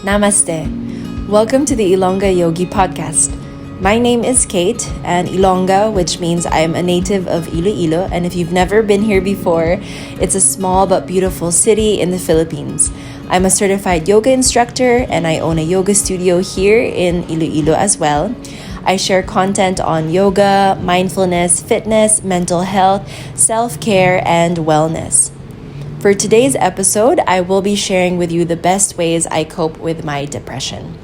Namaste. Welcome to the Ilongga Yogi podcast. My name is Kate, and Ilongga, which means I am a native of Iloilo, and if you've never been here before, it's a small but beautiful city in the Philippines. I'm a certified yoga instructor, and I own a yoga studio here in Iloilo as well. I share content on yoga, mindfulness, fitness, mental health, self-care, and wellness. For today's episode, I will be sharing with you the best ways I cope with my depression.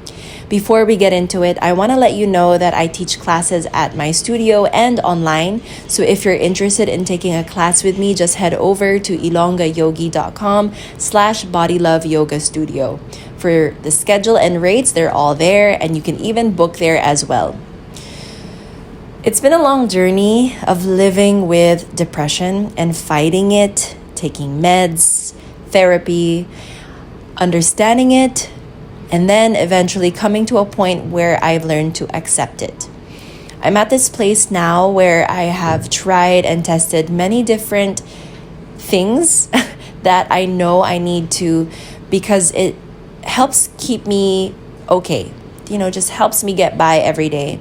Before we get into it, I want to let you know that I teach classes at my studio and online. So if you're interested in taking a class with me, just head over to ilonggayogi.com/bodyloveyogailoilo. For the schedule and rates, they're all there, and you can even book there as well. It's been a long journey of living with depression and fighting it, taking meds, therapy, understanding it, and then eventually coming to a point where I've learned to accept it. I'm at this place now where I have tried and tested many different things that I know I need to, because it helps keep me okay. Just helps me get by every day.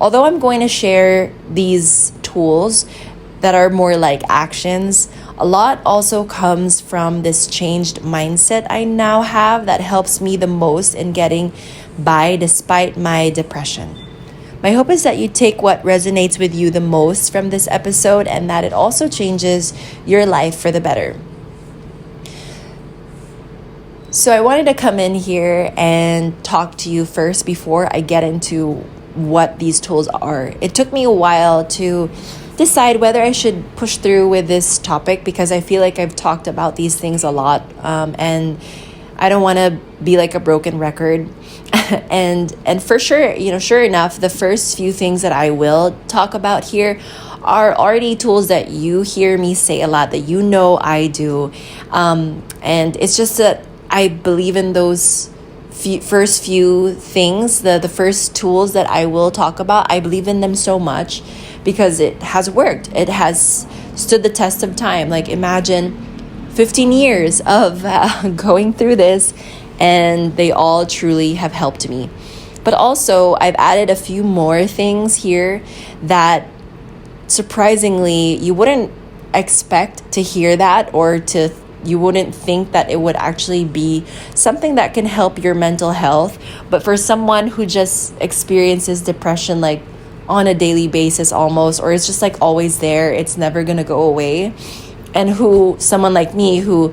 Although I'm going to share these tools that are more like actions, a lot also comes from this changed mindset I now have that helps me the most in getting by despite my depression. My hope is that you take what resonates with you the most from this episode and that it also changes your life for the better. So I wanted to come in here and talk to you first before I get into what these tools are. It took me a while to decide whether I should push through with this topic because I feel like I've talked about these things a lot, and I don't want to be like a broken record. and for sure, sure enough, the first few things that I will talk about here are already tools that you hear me say a lot, that I do, and it's just that I believe in those first few things, the first tools that I will talk about. I believe in them so much because it has worked. It has stood the test of time. Like, imagine 15 years of going through this, and they all truly have helped me. But also, I've added a few more things here that surprisingly you wouldn't expect to hear that, or you wouldn't think that it would actually be something that can help your mental health. But for someone who just experiences depression like on a daily basis almost, or it's just like always there, it's never gonna go away, and someone like me who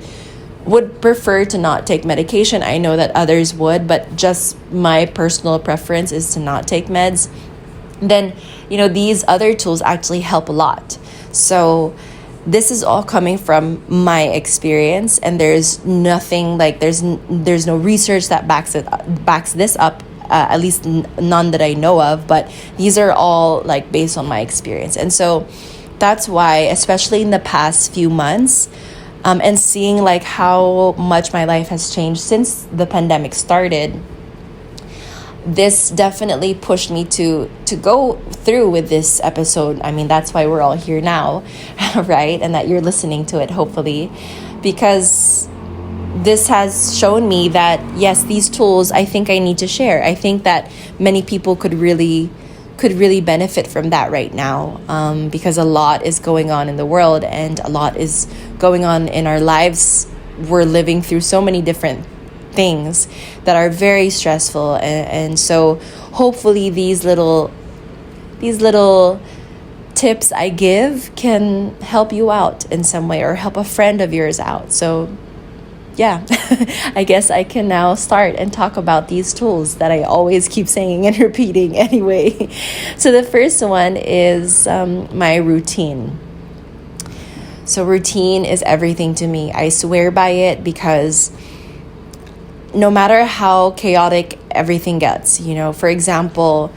would prefer to not take medication, I know that others would, but just my personal preference is to not take meds, then these other tools actually help a lot. So this is all coming from my experience, and there's nothing like there's no research that backs this up, at least none that I know of, but these are all like based on my experience. And so that's why, especially in the past few months, and seeing like how much my life has changed since the pandemic started, this definitely pushed me to go through with this episode. I mean, that's why we're all here now, right? And that you're listening to it, hopefully, because this has shown me that, yes, these tools, I think I need to share. I think that many people could really benefit from that right now, because a lot is going on in the world and a lot is going on in our lives. We're living through so many different things that are very stressful, and so hopefully these little tips I give can help you out in some way, or help a friend of yours out. So yeah, I guess I can now start and talk about these tools that I always keep saying and repeating anyway. So the first one is my routine. So routine is everything to me. I swear by it, because no matter how chaotic everything gets, for example,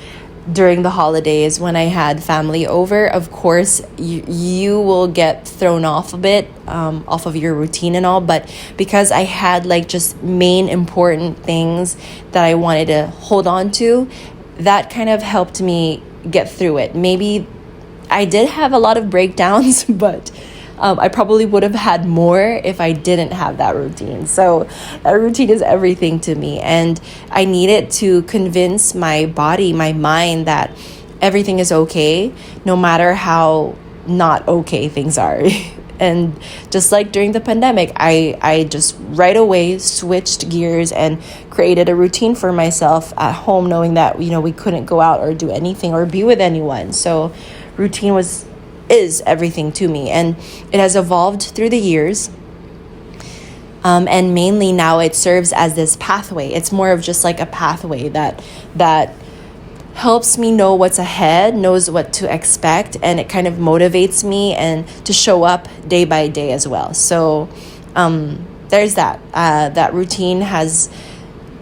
during the holidays when I had family over, of course, you will get thrown off a bit, off of your routine and all. But because I had like just main important things that I wanted to hold on to, that kind of helped me get through it. Maybe I did have a lot of breakdowns, but I probably would have had more if I didn't have that routine. So that routine is everything to me. And I needed to convince my body, my mind, that everything is okay, no matter how not okay things are. And just like during the pandemic, I just right away switched gears and created a routine for myself at home, knowing that, we couldn't go out or do anything or be with anyone. So routine is everything to me, and it has evolved through the years. And mainly now it serves as this pathway. It's more of just like a pathway that helps me know what's ahead, knows what to expect, and it kind of motivates me and to show up day by day as well. So there's that. That routine has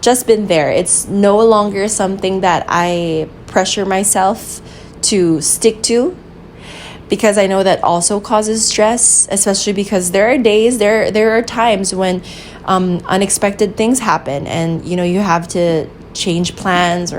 just been there. It's no longer something that I pressure myself to stick to, because I know that also causes stress, especially because there are times when unexpected things happen, and you have to change plans,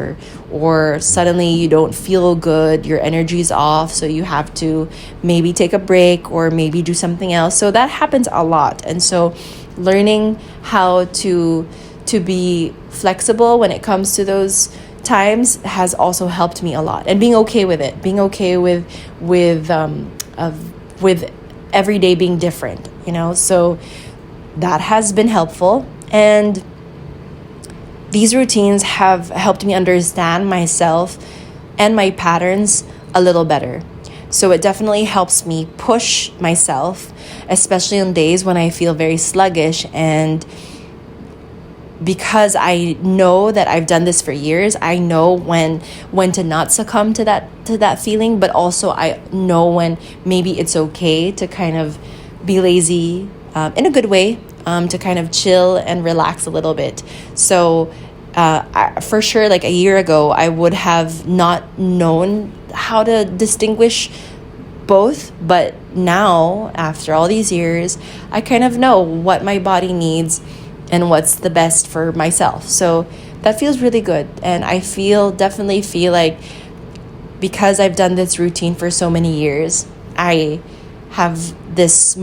or suddenly you don't feel good, your energy's off, so you have to maybe take a break or maybe do something else. So that happens a lot. And so learning how to be flexible when it comes to those times has also helped me a lot, and being okay with it, being okay with every day being different, so that has been helpful. And these routines have helped me understand myself and my patterns a little better. So it definitely helps me push myself, especially on days when I feel very sluggish. And because I know that I've done this for years, I know when to not succumb to that feeling, but also I know when maybe it's okay to kind of be lazy in a good way, to kind of chill and relax a little bit. So for sure, like a year ago, I would have not known how to distinguish both. But now, after all these years, I kind of know what my body needs and what's the best for myself. So that feels really good. And I definitely feel like, because I've done this routine for so many years, I have this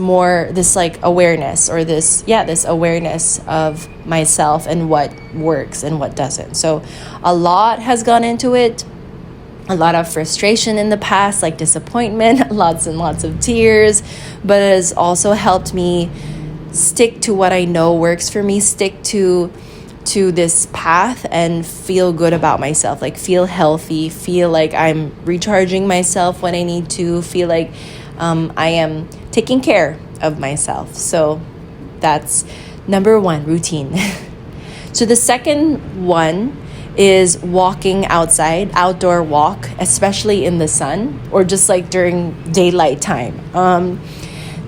like awareness, or this awareness of myself and what works and what doesn't. So a lot has gone into it, a lot of frustration in the past, like disappointment, lots and lots of tears, but it has also helped me stick to what I know works for me, stick to this path, and feel good about myself, like feel healthy, feel like I'm recharging myself when I need to, feel like I am taking care of myself. So that's number one, routine. So the second one is walking outside, outdoor walk, especially in the sun or just like during daylight time.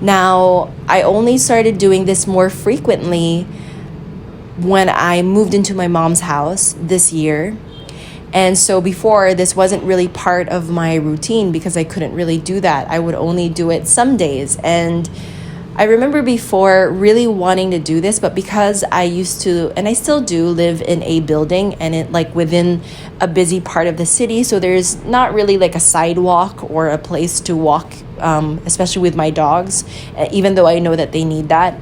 Now, I only started doing this more frequently when I moved into my mom's house this year. And so before, this wasn't really part of my routine because I couldn't really do that. I would only do it some days. And I remember before really wanting to do this, but because I used to, and I still do, live in a building and it like within a busy part of the city, so there's not really like a sidewalk or a place to walk, especially with my dogs, even though I know that they need that.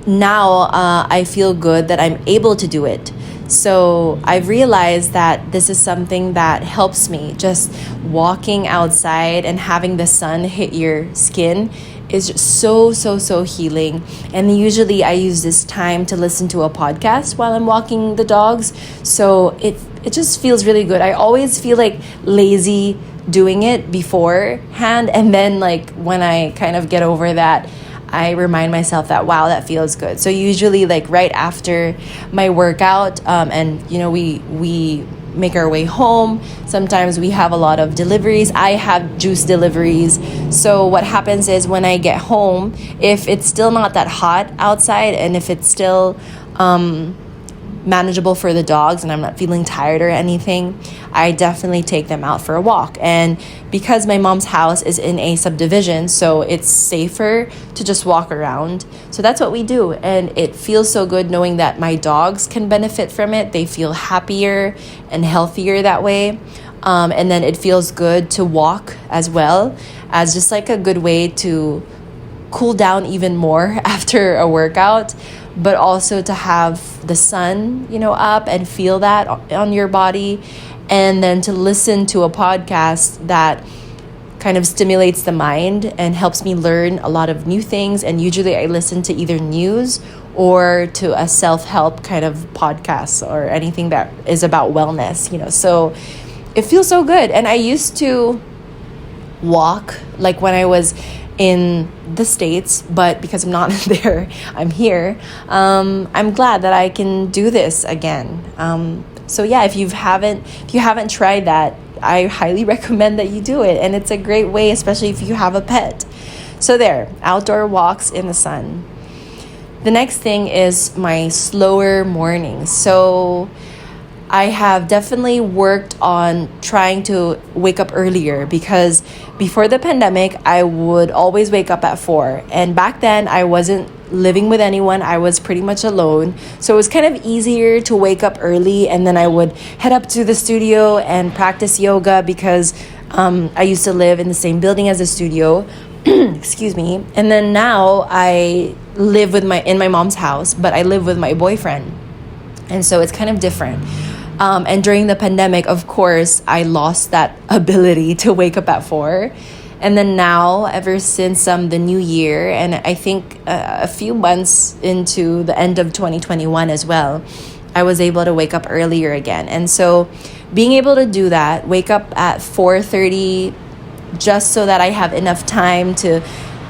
Now I feel good that I'm able to do it. So I've realized that this is something that helps me. Just walking outside and having the sun hit your skin is just so healing. And usually I use this time to listen to a podcast while I'm walking the dogs. So it just feels really good. I always feel like lazy doing it beforehand. And then like when I kind of get over that, I remind myself that, wow, that feels good. So usually like right after my workout, and you know, we make our way home. Sometimes we have a lot of deliveries. I have juice deliveries. So what happens is when I get home, if it's still not that hot outside and if it's still manageable for the dogs and I'm not feeling tired or anything, I definitely take them out for a walk. And because my mom's house is in a subdivision, so it's safer to just walk around. So that's what we do. And it feels so good knowing that my dogs can benefit from it. They feel happier and healthier that way. And then it feels good to walk as well, as just like a good way to cool down even more after a workout, but also to have the sun, up and feel that on your body. And then to listen to a podcast that kind of stimulates the mind and helps me learn a lot of new things. And usually I listen to either news or to a self-help kind of podcast or anything that is about wellness, so it feels so good. And I used to walk like when I was in the States, but because I'm not there, I'm here. I'm glad that I can do this again. So yeah, if you haven't tried that, I highly recommend that you do it. And it's a great way, especially if you have a pet. So there, outdoor walks in the sun. The next thing is my slower mornings. So I have definitely worked on trying to wake up earlier, because before the pandemic, I would always wake up at 4. And back then, I wasn't living with anyone. I was pretty much alone. So it was kind of easier to wake up early, and then I would head up to the studio and practice yoga, because I used to live in the same building as the studio. Excuse me. And then now I live in my mom's house, but I live with my boyfriend. And so it's kind of different. And during the pandemic, of course, I lost that ability to wake up at 4. And then now, ever since the new year, and I think a few months into the end of 2021 as well, I was able to wake up earlier again. And so being able to do that, wake up at 4:30, just so that I have enough time to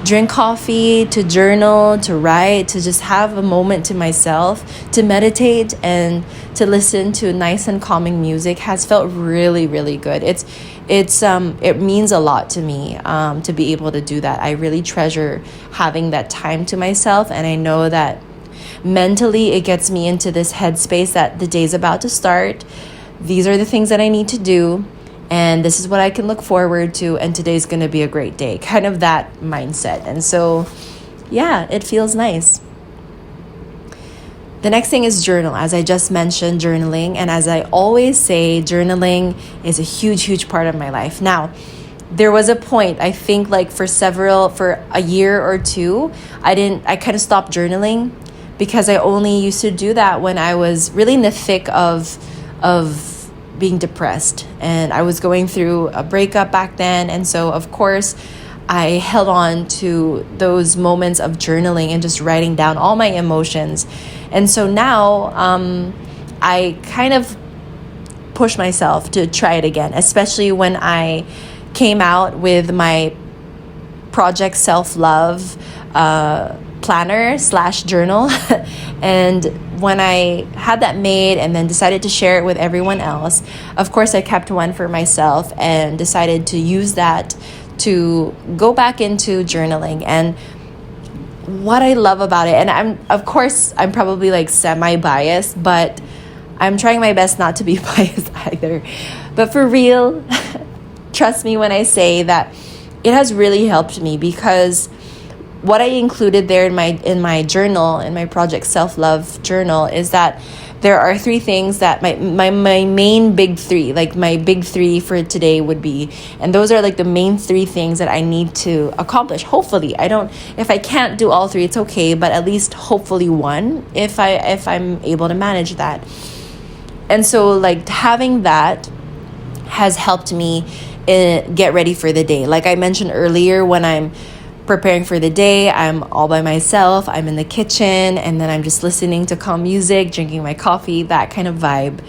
drink coffee, to journal, to write, to just have a moment to myself, to meditate and to listen to nice and calming music has felt really, really good. It means a lot to me to be able to do that. I really treasure having that time to myself, and I know that mentally it gets me into this headspace that the day's about to start. These are the things that I need to do, and this is what I can look forward to, and today's going to be a great day. Kind of that mindset. And so, yeah, it feels nice. The next thing is journal. As I just mentioned, journaling. And as I always say, journaling is a huge, huge part of my life. Now, there was a point, I think for a year or two, I kind of stopped journaling, because I only used to do that when I was really in the thick of being depressed, and I was going through a breakup back then. And so of course I held on to those moments of journaling and just writing down all my emotions. And so now I kind of push myself to try it again, especially when I came out with my project self-love planner / journal. And when I had that made and then decided to share it with everyone else, of course I kept one for myself and decided to use that to go back into journaling. And what I love about it, and I'm probably semi-biased, but I'm trying my best not to be biased either. But for real, trust me when I say that it has really helped me, because what I included there in my journal, in my project self-love journal, is that there are 3 things that my main big 3, my big 3 for today would be, and those are the main 3 things that I need to accomplish. Hopefully, if I can't do all 3, it's okay, but at least hopefully 1, if I'm able to manage that. And so having that has helped me get ready for the day. Like I mentioned earlier, when I'm preparing for the day, I'm all by myself, I'm in the kitchen, and then I'm just listening to calm music, drinking my coffee, that kind of vibe.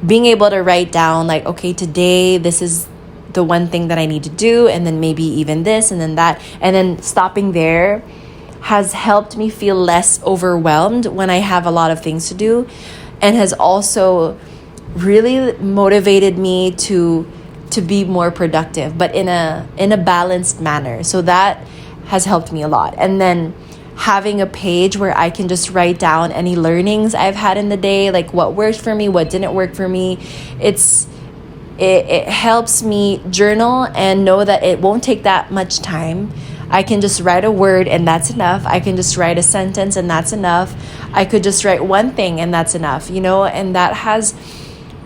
Being able to write down okay, today this is the one thing that I need to do, and then maybe even this and then that, and then stopping there has helped me feel less overwhelmed when I have a lot of things to do, and has also really motivated me to be more productive, but in a balanced manner. So that has helped me a lot. And then having a page where I can just write down any learnings I've had in the day, what worked for me, what didn't work for me. It helps me journal and know that it won't take that much time. I can just write a word and that's enough. I can just write a sentence and that's enough. I could just write one thing and that's enough, and that has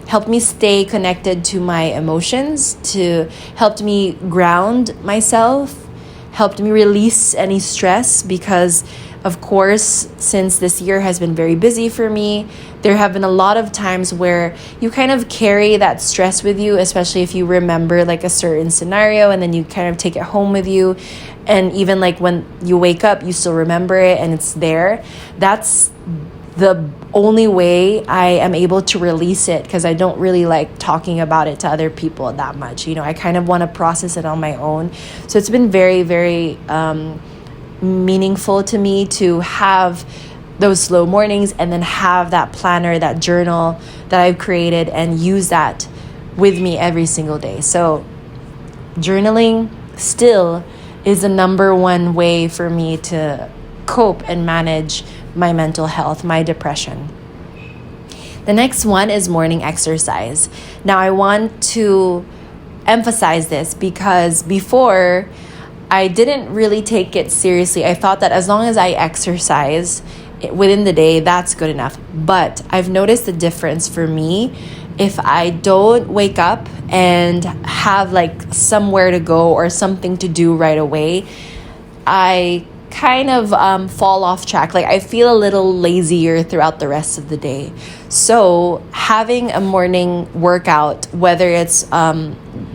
helped me stay connected to my emotions, to helped me ground myself, helped me release any stress, because of course, since this year has been very busy for me, there have been a lot of times where you kind of carry that stress with you, especially if you remember like a certain scenario and then you kind of take it home with you. And even like when you wake up, you still remember it and it's there. That's the only way I am able to release it, because I don't really like talking about it to other people that much. I kind of want to process it on my own. So it's been very, very meaningful to me to have those slow mornings and then have that planner, that journal that I've created, and use that with me every single day. So journaling still is the number one way for me to cope and manage my mental health, my depression. The next one is morning exercise. Now, I want to emphasize this because before I didn't really take it seriously. I thought that as long as I exercise within the day, that's good enough. But I've noticed the difference for me if I don't wake up and have like somewhere to go or something to do right away. I kind of fall off track. Like I feel a little lazier throughout the rest of the day. So having a morning workout, whether it's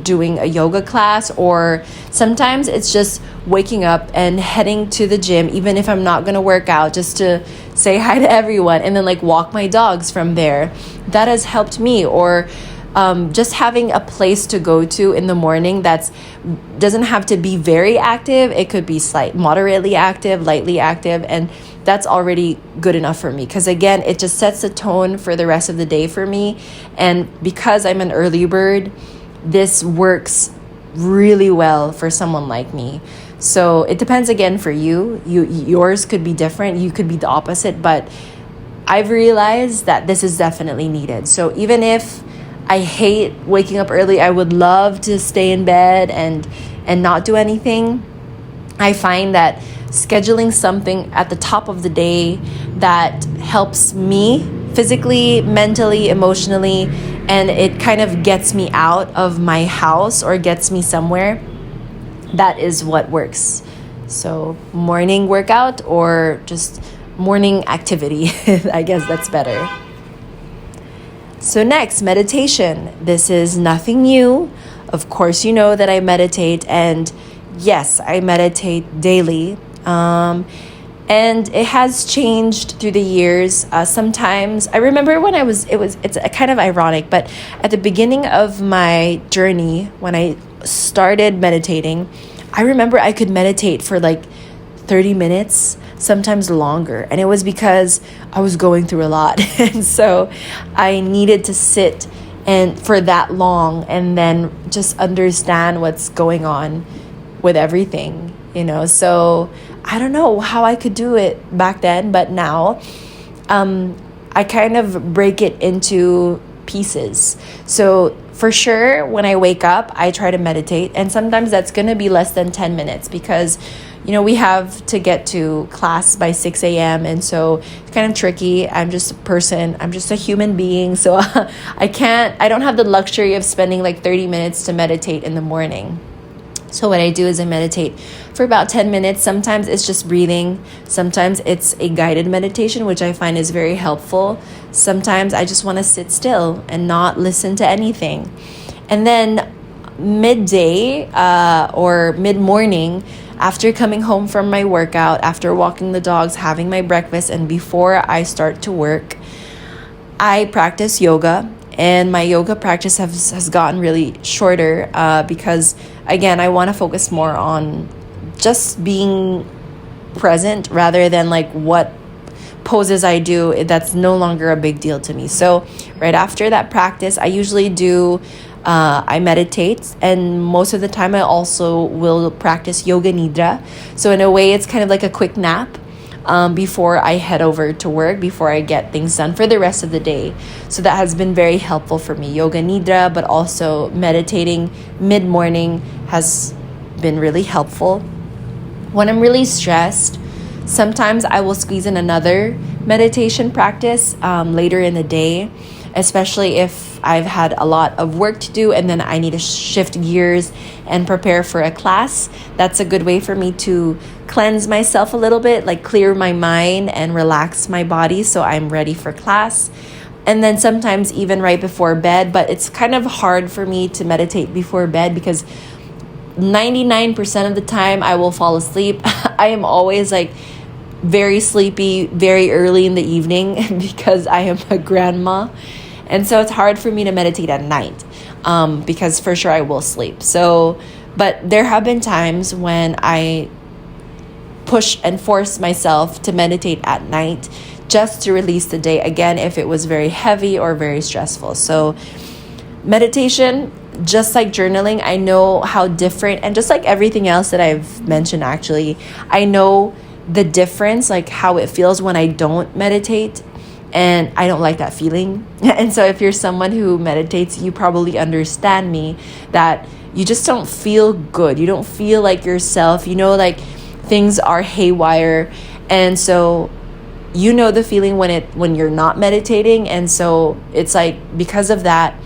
doing a yoga class or sometimes it's just waking up and heading to the gym, even if I'm not going to work out, just to say hi to everyone and then like walk my dogs from there, that has helped me. Or just having a place to go to in the morning that's doesn't have to be very active. It could be moderately active, lightly active, and that's already good enough for me, because again, it just sets the tone for the rest of the day for me. And because I'm an early bird, this works really well for someone like me. So it depends again for you. Yours could be different. You could be the opposite, but I've realized that this is definitely needed. So even if I hate waking up early, I would love to stay in bed and not do anything, I find that scheduling something at the top of the day that helps me physically, mentally, emotionally, and it kind of gets me out of my house or gets me somewhere, that is what works. So morning workout or just morning activity, I guess that's better. So next, meditation. This is nothing new. Of course, you know that I meditate, and yes, I meditate daily. And it has changed through the years. Sometimes I remember when it's kind of ironic, but at the beginning of my journey, when I started meditating, I remember I could meditate for like 30 minutes, sometimes longer. And it was because I was going through a lot. And so I needed to sit and for that long and then just understand what's going on with everything, So I don't know how I could do it back then, but now I kind of break it into pieces. So for sure, when I wake up, I try to meditate. And sometimes that's going to be less than 10 minutes because we have to get to class by 6 a.m. And so it's kind of tricky. I'm just a person. I'm just a human being. So I don't have the luxury of spending like 30 minutes to meditate in the morning. So what I do is I meditate for about 10 minutes. Sometimes it's just breathing. Sometimes it's a guided meditation, which I find is very helpful. Sometimes I just want to sit still and not listen to anything. And then midday or mid-morning, after coming home from my workout, after walking the dogs, having my breakfast, and before I start to work, I practice yoga. And my yoga practice has gotten really shorter because, again, I want to focus more on just being present rather than like what poses I do. That's no longer a big deal to me. So right after that practice, I usually I meditate, and most of the time I also will practice yoga nidra. So in a way, it's kind of like a quick nap before I head over to work, before I get things done for the rest of the day. So that has been very helpful for me. Yoga nidra, but also meditating mid-morning has been really helpful. When I'm really stressed, sometimes I will squeeze in another meditation practice later in the day, especially if I've had a lot of work to do and then I need to shift gears and prepare for a class, that's a good way for me to cleanse myself a little bit, like clear my mind and relax my body so I'm ready for class. And then sometimes even right before bed, but it's kind of hard for me to meditate before bed because 99% of the time I will fall asleep. I am always like very sleepy very early in the evening because I am a grandma. And so it's hard for me to meditate at night because for sure I will sleep. So, but there have been times when I push and force myself to meditate at night just to release the day, again, if it was very heavy or very stressful. So meditation, just like journaling, I know how different, and just like everything else that I've mentioned, actually, I know the difference, like how it feels when I don't meditate, and I don't like that feeling. And so if you're someone who meditates, you probably understand me, that you just don't feel good. You don't feel like yourself, like things are haywire. And so you know the feeling when you're not meditating. And so it's like, because of that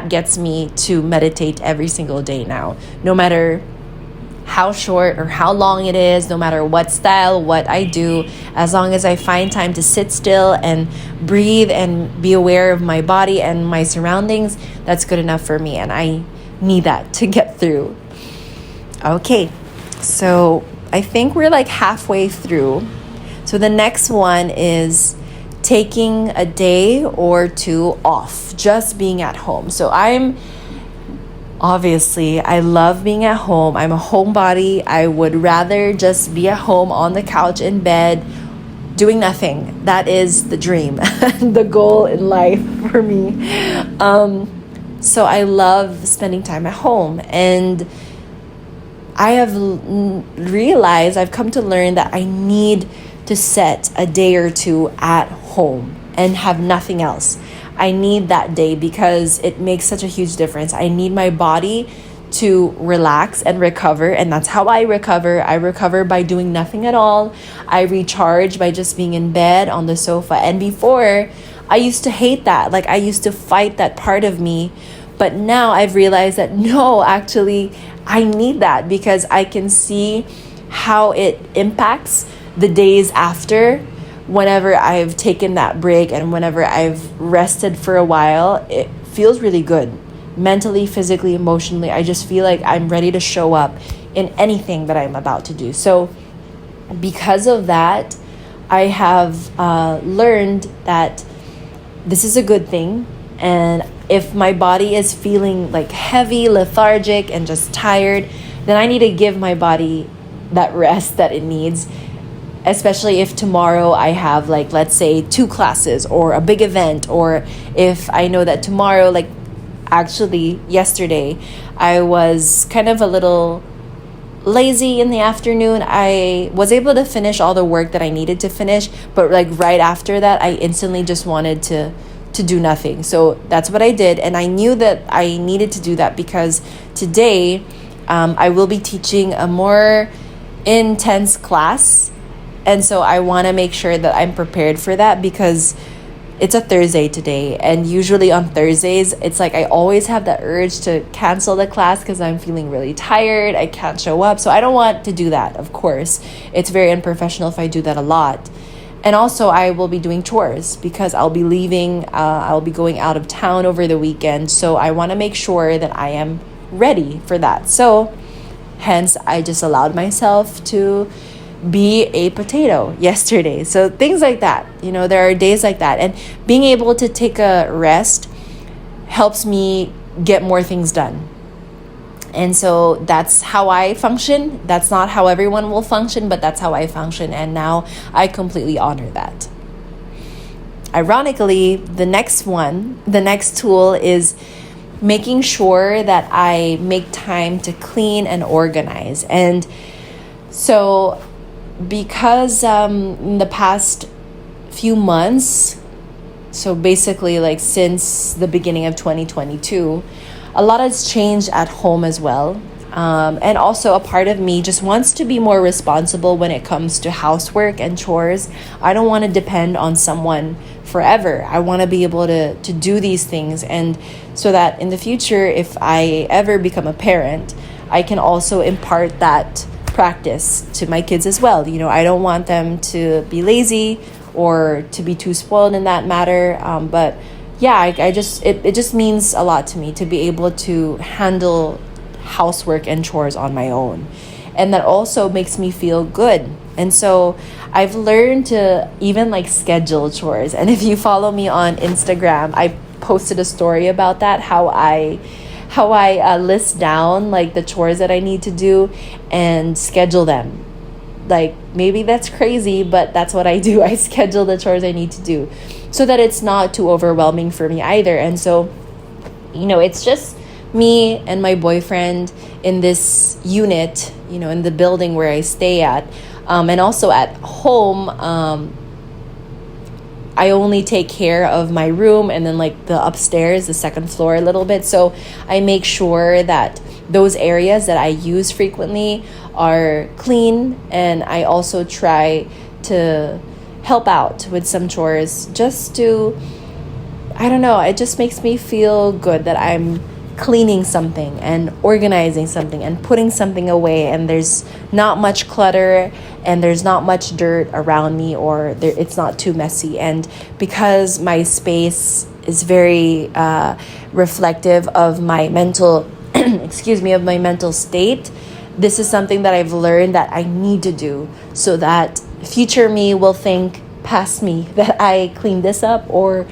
gets me to meditate every single day now, no matter how short or how long it is, no matter what style, what I do, as long as I find time to sit still and breathe and be aware of my body and my surroundings, that's good enough for me. And I need that to get through. Okay, so I think we're like halfway through. So the next one is taking a day or two off, just being at home. So I love being at home. I'm a homebody. I would rather just be at home on the couch in bed doing nothing. That is the dream, the goal in life for me. So I love spending time at home, and I have realized, I've come to learn that I need to set a day or two at home and have nothing else. I need that day because it makes such a huge difference. I need my body to relax and recover, and that's how I recover. I recover by doing nothing at all. I recharge by just being in bed on the sofa. And before, I used to hate that. Like, I used to fight that part of me. But now I've realized that no, actually, I need that because I can see how it impacts the days after. Whenever I've taken that break and whenever I've rested for a while, it feels really good. Mentally, physically, emotionally, I just feel like I'm ready to show up in anything that I'm about to do. So because of that, I have learned that this is a good thing. And if my body is feeling like heavy, lethargic, and just tired, then I need to give my body that rest that it needs. Especially if tomorrow I have, like, let's say 2 classes or a big event, or if I know that tomorrow, like actually yesterday, I was kind of a little lazy in the afternoon. I was able to finish all the work that I needed to finish, but like right after that, I instantly just wanted to do nothing. So that's what I did. And I knew that I needed to do that because today I will be teaching a more intense class. And so I want to make sure that I'm prepared for that because it's a Thursday today. And usually on Thursdays, it's like I always have that urge to cancel the class because I'm feeling really tired. I can't show up. So I don't want to do that, of course. It's very unprofessional if I do that a lot. And also I will be doing chores because I'll be leaving. I'll be going out of town over the weekend. So I want to make sure that I am ready for that. So hence, I just allowed myself to be a potato yesterday. So things like that, there are days like that. And being able to take a rest helps me get more things done. And so that's how I function. That's not how everyone will function, but that's how I function. And now I completely honor that. Ironically, the next tool is making sure that I make time to clean and organize. And so because in the past few months, so basically like since the beginning of 2022, a lot has changed at home as well. And also a part of me just wants to be more responsible when it comes to housework and chores. I don't want to depend on someone forever. I want to be able to do these things, and so that in the future, if I ever become a parent, I can also impart that practice to my kids as well. I don't want them to be lazy or to be too spoiled in that matter. But yeah, it just means a lot to me to be able to handle housework and chores on my own, and that also makes me feel good. And so I've learned to even schedule chores. And if you follow me on Instagram, I posted a story about that, how I list down the chores that I need to do and schedule them. Maybe that's crazy, but that's what I do. I schedule the chores I need to do so that it's not too overwhelming for me either. And so it's just me and my boyfriend in this unit, in the building where I stay at. And also at home, I only take care of my room and then the upstairs, the second floor a little bit. So I make sure that those areas that I use frequently are clean. And I also try to help out with some chores just to, I don't know, it just makes me feel good that I'm cleaning something and organizing something and putting something away, and there's not much clutter and there's not much dirt around me, or it's not too messy. And because my space is very reflective of my mental of my mental state, this is something that I've learned that I need to do so that future me will think past me that I cleaned this up or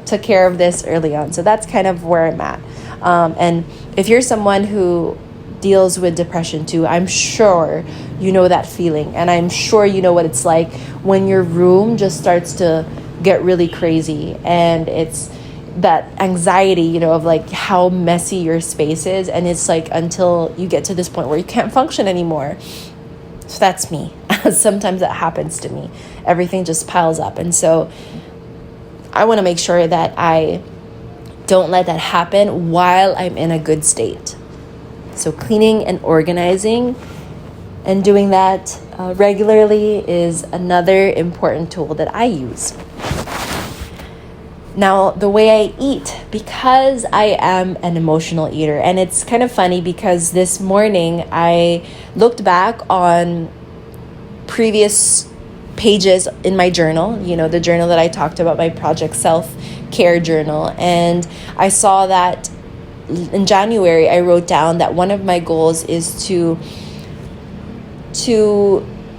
took care of this early on. So that's kind of where I'm at. And if you're someone who deals with depression too, I'm sure you know that feeling, and I'm sure you know what it's like when your room just starts to get really crazy, and it's that anxiety of how messy your space is, and it's until you get to this point where you can't function anymore. So that's me. Sometimes that happens to me. Everything just piles up. And so I want to make sure that I don't let that happen while I'm in a good state. So cleaning and organizing and doing that regularly is another important tool that I use. Now, the way I eat, because I am an emotional eater, and it's kind of funny because this morning I looked back on previous pages in my journal, the journal that I talked about, my Project Self-Care journal, and I saw that in January I wrote down that one of my goals is to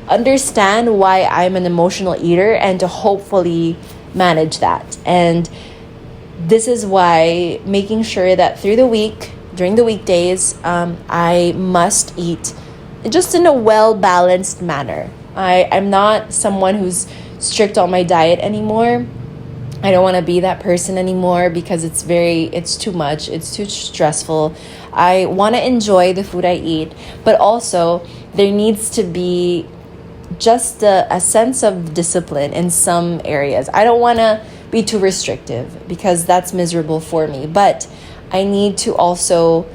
understand why I'm an emotional eater and to hopefully manage that. And this is why making sure that through the week, during the weekdays, I must eat just in a well-balanced manner. I'm not someone who's strict on my diet anymore. I don't want to be that person anymore because it's too much. It's too stressful. I want to enjoy the food I eat, but also there needs to be just a sense of discipline in some areas. I don't want to be too restrictive because that's miserable for me, but I need to also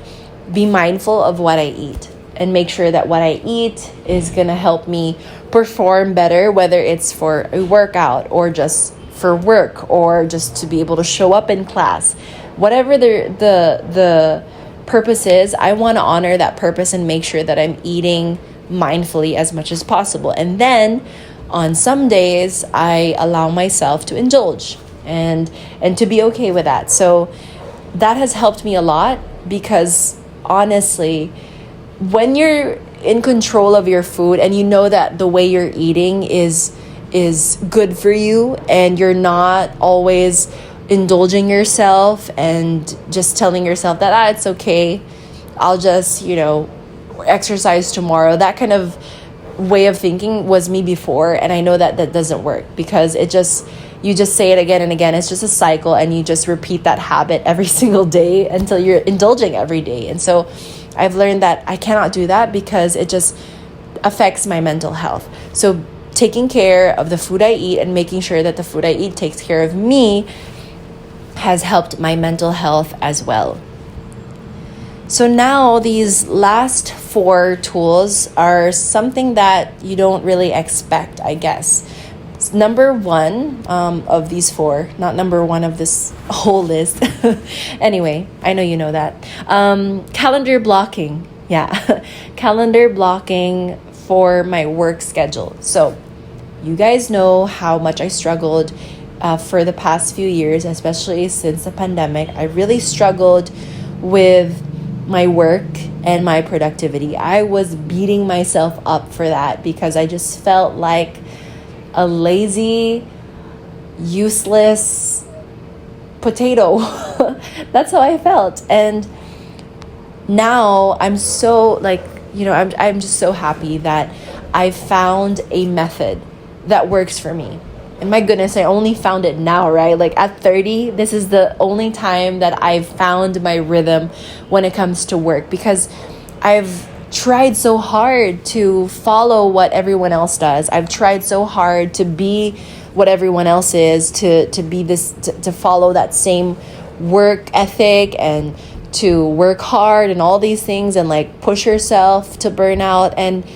be mindful of what I eat and make sure that what I eat is going to help me perform better, whether it's for a workout or just for work or just to be able to show up in class. Whatever the purpose is, I want to honor that purpose and make sure that I'm eating mindfully as much as possible. And then on some days, I allow myself to indulge and to be okay with that. So that has helped me a lot because honestly, when you're in control of your food and you know that the way you're eating is good for you and you're not always indulging yourself and just telling yourself that it's okay, I'll just exercise tomorrow. That kind of way of thinking was me before, and I know that doesn't work because you just say it again and again. It's just a cycle, and you just repeat that habit every single day until you're indulging every day. And so I've learned that I cannot do that because it just affects my mental health. So taking care of the food I eat and making sure that the food I eat takes care of me has helped my mental health as well. So now these last 4 tools are something that you don't really expect, I guess. Number 1 of these 4, not number 1 of this whole list. Anyway, I know you know that. Calendar blocking. Yeah, calendar blocking for my work schedule. So you guys know how much I struggled for the past few years, especially since the pandemic. I really struggled with my work and my productivity. I was beating myself up for that because I just felt like a lazy, useless potato. That's how I felt. And now I'm so I'm just so happy that I found a method that works for me. And my goodness, I only found it now, right? Like at 30, this is the only time that I've found my rhythm when it comes to work, because I've tried so hard to follow what everyone else does. I've tried so hard to be what everyone else is, to be this, to follow that same work ethic and to work hard and all these things and like push yourself to burnout. And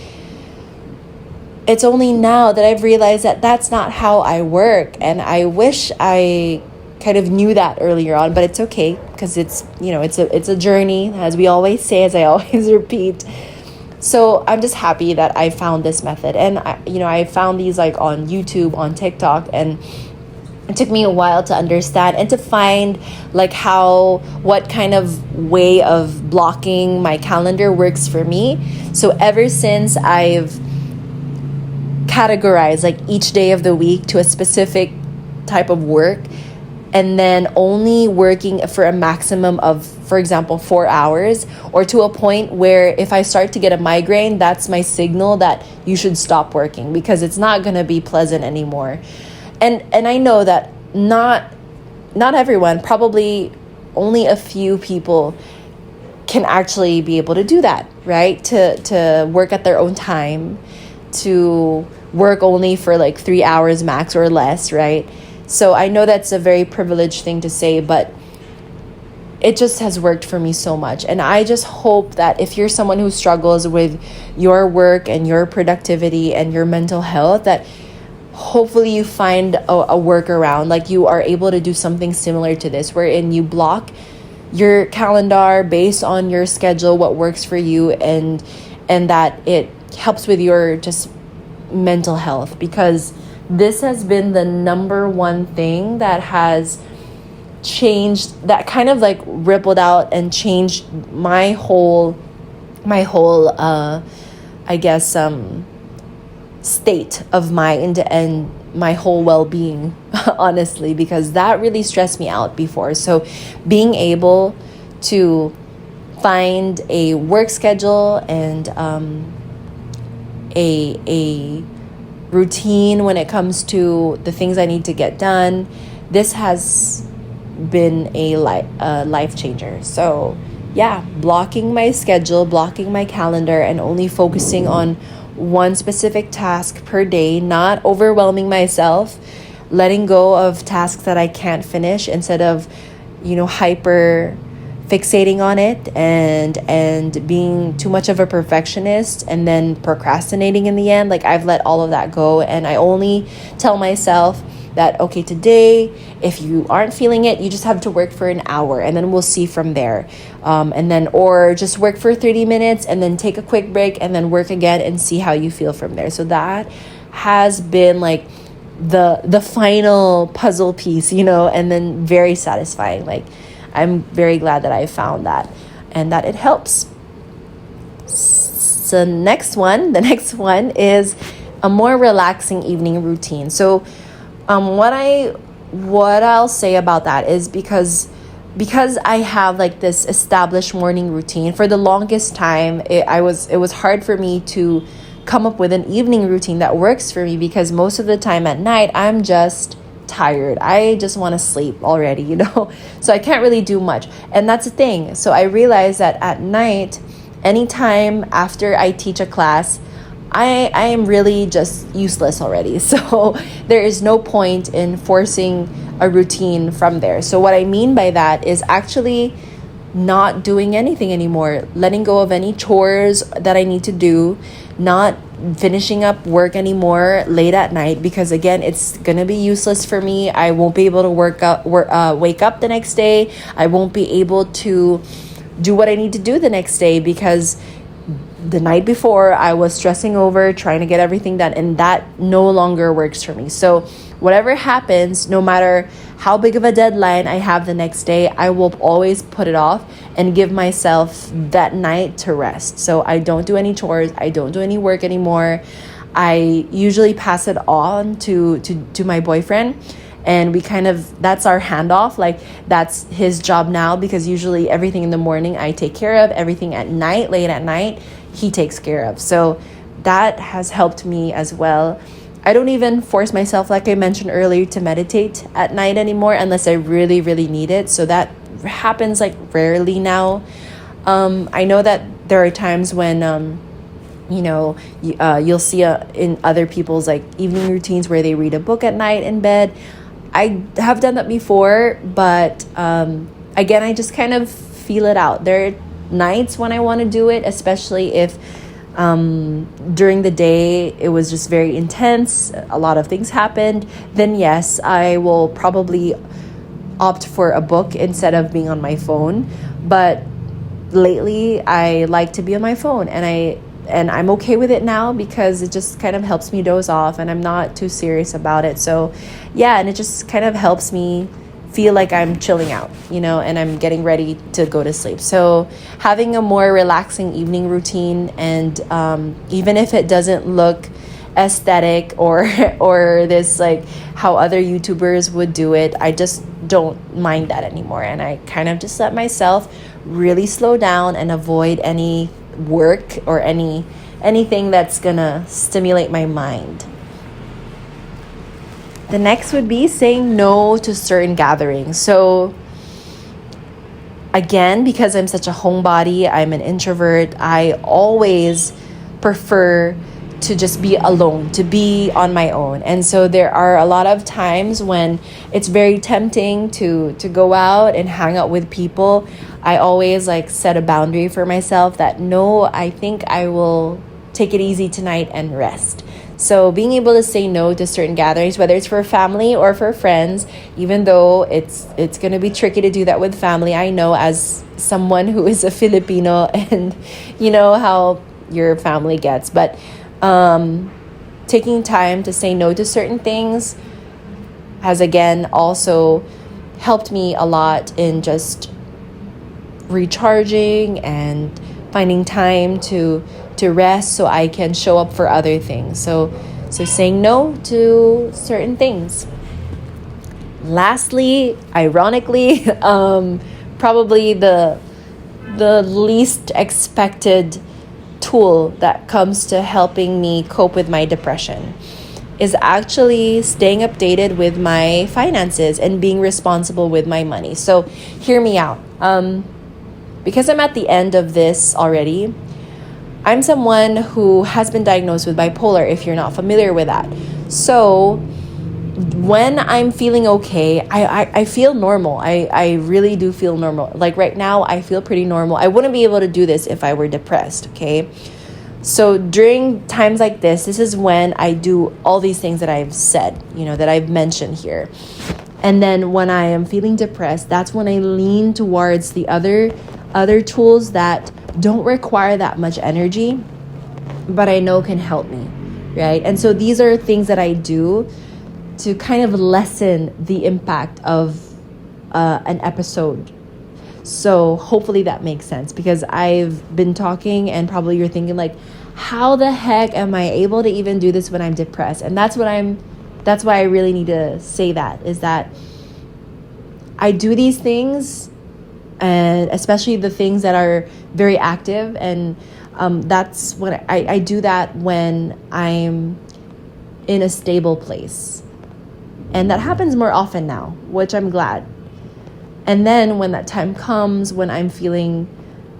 it's only now that I've realized that that's not how I work. And I wish I kind of knew that earlier on, but it's okay, because it's a journey, as we always say, as I always repeat. So I'm just happy that I found this method. And I found these like on YouTube, on TikTok, and it took me a while to understand and to find like what kind of way of blocking my calendar works for me. So ever since I've categorize like each day of the week to a specific type of work, and then only working for a maximum of, for example, 4 hours, or to a point where if I start to get a migraine, that's my signal that you should stop working, because it's not going to be pleasant anymore. And I know that not everyone, probably only a few people can actually be able to do that, right? To work at their own time, to work only for like 3 hours max or less, right? So I know that's a very privileged thing to say, but it just has worked for me so much. And I just hope that if you're someone who struggles with your work and your productivity and your mental health, that hopefully you find a workaround, like you are able to do something similar to this, wherein you block your calendar based on your schedule, what works for you, and that it helps with your just mental health, because this has been the number one thing that has changed, that kind of like rippled out and changed my whole state of mind and my whole well-being, honestly, because that really stressed me out before. So being able to find a work schedule and a routine when it comes to the things I need to get done, this has been a life changer. So yeah, blocking my schedule, blocking my calendar, and only focusing on one specific task per day, not overwhelming myself, letting go of tasks that I can't finish, instead of hyper fixating on it and being too much of a perfectionist and then procrastinating in the end. Like, I've let all of that go, and I only tell myself that, okay, today, if you aren't feeling it, you just have to work for an hour, and then we'll see from there. Or just work for 30 minutes and then take a quick break and then work again and see how you feel from there. So that has been like the final puzzle piece, and then very satisfying. Like, I'm very glad that I found that and that it helps. So the next one is a more relaxing evening routine. So what I'll say about that is because I have like this established morning routine, for the longest time it was hard for me to come up with an evening routine that works for me, because most of the time at night I'm just tired. I just want to sleep already, so I can't really do much. And that's the thing. So I realized that at night, anytime after I teach a class, I am really just useless already. So there is no point in forcing a routine from there. So what I mean by that is actually not doing anything anymore, letting go of any chores that I need to do, not finishing up work anymore late at night, because again, it's gonna be useless for me. I won't be able to wake up the next day. I won't be able to do what I need to do the next day because the night before I was stressing over trying to get everything done, and that no longer works for me. So whatever happens, no matter how big of a deadline I have the next day, I will always put it off and give myself that night to rest. So I don't do any chores, I don't do any work anymore. I usually pass it on to my boyfriend, and we that's our handoff. Like, that's his job now, because usually everything in the morning I take care of, everything at night, late at night, he takes care of. So that has helped me as well. I don't even force myself, like I mentioned earlier, to meditate at night anymore unless I really, really need it. So that happens like rarely now. I know that there are times when, you'll see in other people's like evening routines where they read a book at night in bed. I have done that before, but again, I just kind of feel it out. There are nights when I want to do it, especially if during the day it was just very intense, a lot of things happened, then yes, I will probably opt for a book instead of being on my phone. But lately I like to be on my phone, and I'm okay with it now because it just kind of helps me doze off and I'm not too serious about it. So yeah, and it just kind of helps me feel like I'm chilling out, and I'm getting ready to go to sleep. So having a more relaxing evening routine, and even if it doesn't look aesthetic or this like how other YouTubers would do it, I just don't mind that anymore. And I kind of just let myself really slow down and avoid any work or anything that's gonna stimulate my mind. The next would be saying no to certain gatherings. So again, because I'm such a homebody, I'm an introvert, I always prefer to just be alone, to be on my own. And so there are a lot of times when it's very tempting to go out and hang out with people. I always set a boundary for myself that no, I think I will take it easy tonight and rest. So being able to say no to certain gatherings, whether it's for family or for friends, even though it's going to be tricky to do that with family, I know as someone who is a Filipino, and you know how your family gets. But taking time to say no to certain things has again also helped me a lot in just recharging and finding time to rest so I can show up for other things. So saying no to certain things. Lastly, ironically, probably the least expected tool that comes to helping me cope with my depression is actually staying updated with my finances and being responsible with my money. So hear me out. Because I'm at the end of this already, I'm someone who has been diagnosed with bipolar, if you're not familiar with that. So when I'm feeling okay, I feel normal. I really do feel normal. Like right now, I feel pretty normal. I wouldn't be able to do this if I were depressed, okay? So during times like this is when I do all these things that I've said, that I've mentioned here. And then when I am feeling depressed, that's when I lean towards the other tools that don't require that much energy, but I know can help me, right? And so these are things that I do to kind of lessen the impact of an episode. So hopefully that makes sense, because I've been talking and probably you're thinking how the heck am I able to even do this when I'm depressed? And that's why I really need to say that, is that I do these things, and especially the things that are very active, and that's when I do that when I'm in a stable place. And that happens more often now, which I'm glad. And then when that time comes, when I'm feeling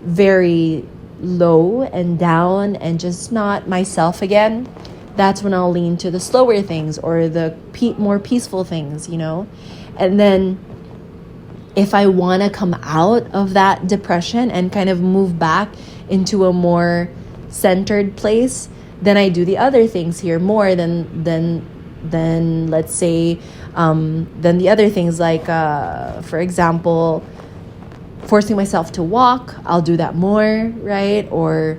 very low and down and just not myself again, that's when I'll lean to the slower things or the more peaceful things, And then if I want to come out of that depression and kind of move back into a more centered place, then I do the other things here more than let's say than the other things, like for example, forcing myself to walk. I'll do that more, right? Or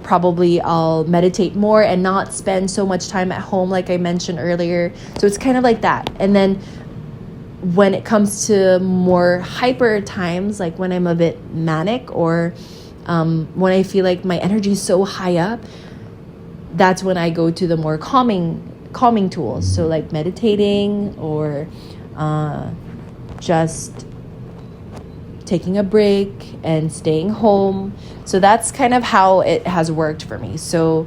probably I'll meditate more and not spend so much time at home, like I mentioned earlier. So it's kind of like that. And then when it comes to more hyper times, like when I'm a bit manic, or when I feel like my energy is so high up, that's when I go to the more calming tools. So like meditating, or just taking a break and staying home. So that's kind of how it has worked for me. So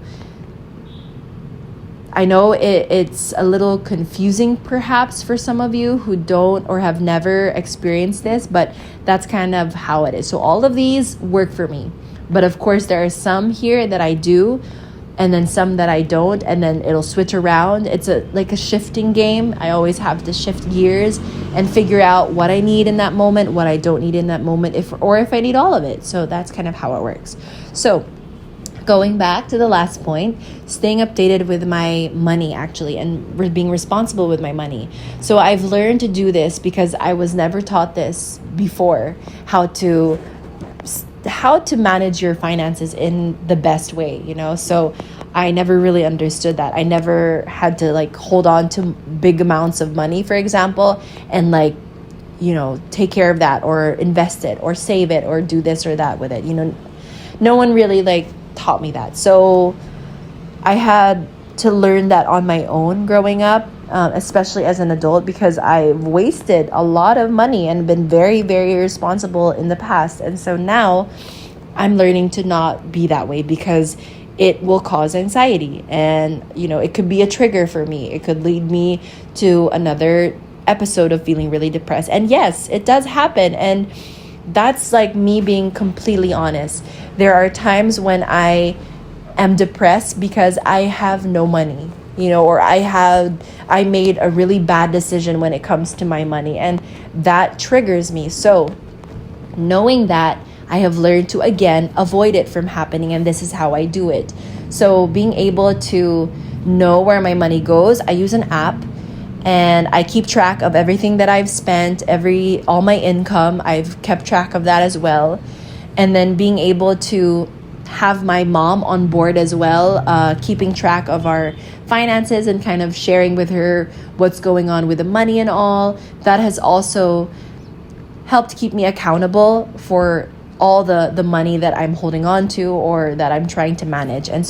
I know it's a little confusing perhaps for some of you who don't or have never experienced this, but that's kind of how it is. So all of these work for me. But of course, there are some here that I do, and then some that I don't, and then it'll switch around. It's like a shifting game. I always have to shift gears and figure out what I need in that moment, what I don't need in that moment, if I need all of it. So that's kind of how it works. So going back to the last point, staying updated with my money, actually, and being responsible with my money. So I've learned to do this because I was never taught this before, how to manage your finances in the best way, so I never really understood that. I never had to like hold on to big amounts of money, for example, and like take care of that, or invest it, or save it, or do this or that with it. No one really like taught me that. So I had to learn that on my own growing up, especially as an adult, because I've wasted a lot of money and been very, very irresponsible in the past. And so now I'm learning to not be that way, because it will cause anxiety, and it could be a trigger for me. It could lead me to another episode of feeling really depressed. And yes, it does happen, and that's like me being completely honest. There are times when I am depressed because I have no money, or I made a really bad decision when it comes to my money, and that triggers me. So knowing that, I have learned to, again, avoid it from happening, and this is how I do it. So being able to know where my money goes, I use an app, and I keep track of everything that I've spent, all my income. I've kept track of that as well. And then being able to have my mom on board as well, keeping track of our finances and kind of sharing with her what's going on with the money and all. That has also helped keep me accountable for all the money that I'm holding on to, or that I'm trying to manage. And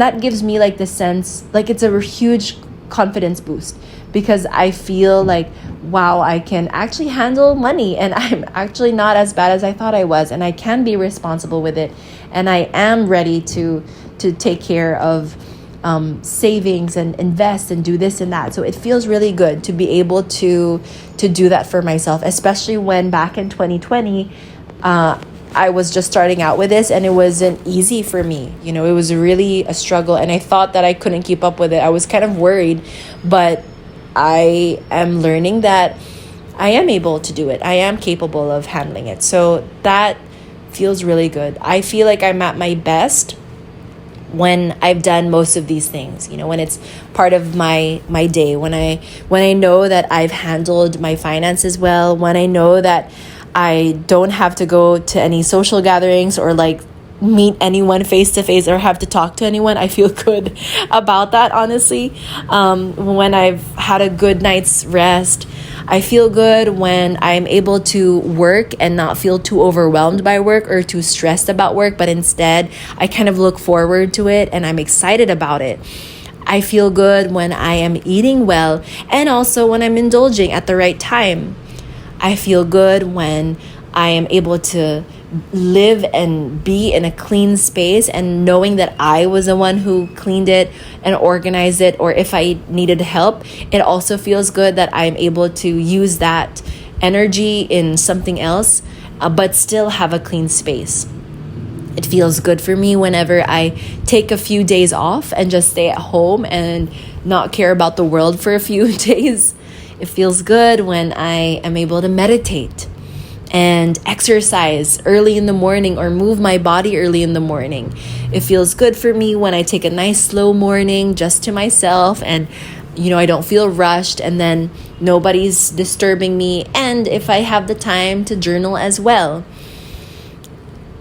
that gives me like the sense, like it's a huge confidence boost, because I feel like, wow, I can actually handle money, and I'm actually not as bad as I thought I was, and I can be responsible with it, and I am ready to take care of savings and invest and do this and that. So it feels really good to be able to do that for myself, especially when back in 2020 I was just starting out with this, and it wasn't easy for me. It was really a struggle, and I thought that I couldn't keep up with it. I was kind of worried, but I am learning that I am able to do it. I am capable of handling it. So that feels really good. I feel like I'm at my best when I've done most of these things, when it's part of my day, when I know that I've handled my finances well, when I know that I don't have to go to any social gatherings or like meet anyone face to face or have to talk to anyone. I feel good about that, honestly. When I've had a good night's rest, I feel good when I'm able to work and not feel too overwhelmed by work or too stressed about work, but instead I kind of look forward to it and I'm excited about it. I feel good when I am eating well, and also when I'm indulging at the right time. I feel good when I am able to live and be in a clean space, and knowing that I was the one who cleaned it and organized it, or if I needed help, it also feels good that I'm able to use that energy in something else, but still have a clean space. It feels good for me whenever I take a few days off and just stay at home and not care about the world for a few days. It feels good when I am able to meditate and exercise early in the morning or move my body early in the morning. It feels good for me when I take a nice slow morning just to myself and I don't feel rushed and then nobody's disturbing me. And if I have the time to journal as well.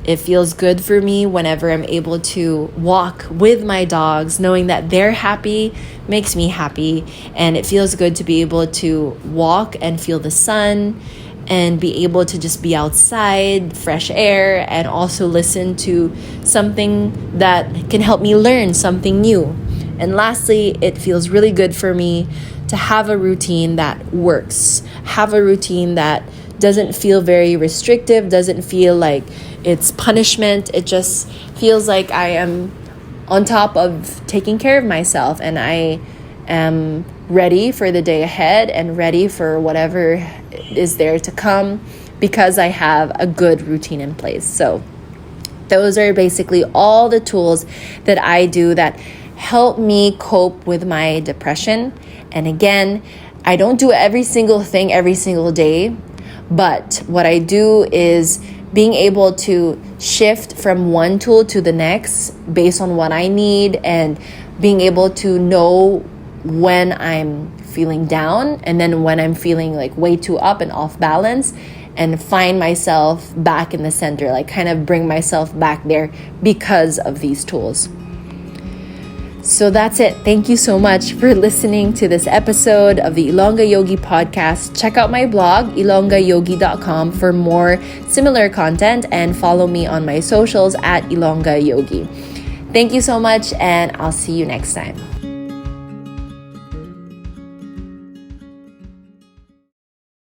It feels good for me whenever I'm able to walk with my dogs, knowing that they're happy makes me happy. And it feels good to be able to walk and feel the sun and be able to just be outside, fresh air, and also listen to something that can help me learn something new. And lastly, it feels really good for me to have a routine that works, have a routine that doesn't feel very restrictive, doesn't feel like it's punishment. It just feels like I am on top of taking care of myself and I am ready for the day ahead and ready for whatever is there to come because I have a good routine in place. So those are basically all the tools that I do that help me cope with my depression. And again, I don't do every single thing every single day, but what I do is being able to shift from one tool to the next based on what I need and being able to know when I'm feeling down and then when I'm feeling like way too up and off balance and find myself back in the center, like kind of bring myself back there because of these tools. So that's it. Thank you so much for listening to this episode of the Ilongga Yogi podcast. Check out my blog, ilonggayogi.com, for more similar content and follow me on my socials at Ilongga Yogi. Thank you so much and I'll see you next time.